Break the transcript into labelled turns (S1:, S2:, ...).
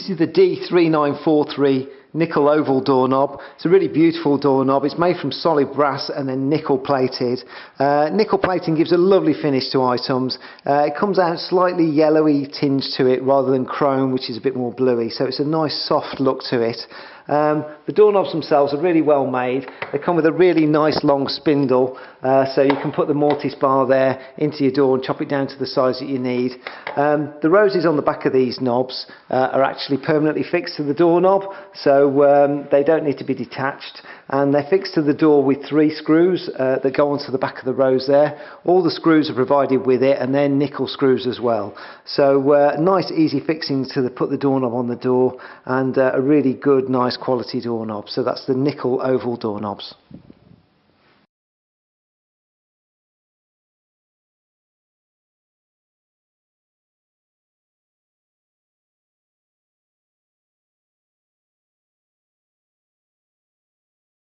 S1: This is the D3943 nickel oval doorknob. It's a really beautiful doorknob. It's made from solid brass and then nickel plated. Nickel plating gives a lovely finish to items. It comes out slightly yellowy tinge to it rather than chrome, which is a bit more bluey, so it's a nice soft look to it. The doorknobs themselves are really well made. They come with a really nice long spindle, so you can put the mortice bar there into your door and chop it down to the size that you need. The roses on the back of these knobs are actually permanently fixed to the doorknob, so they don't need to be detached, and they're fixed to the door with 3 screws that go onto the back of the rose there. All the screws are provided with it, and they're nickel screws as well. So nice easy fixing to put the doorknob on the door, and a really good nice quality doorknob. So that's the nickel oval doorknobs.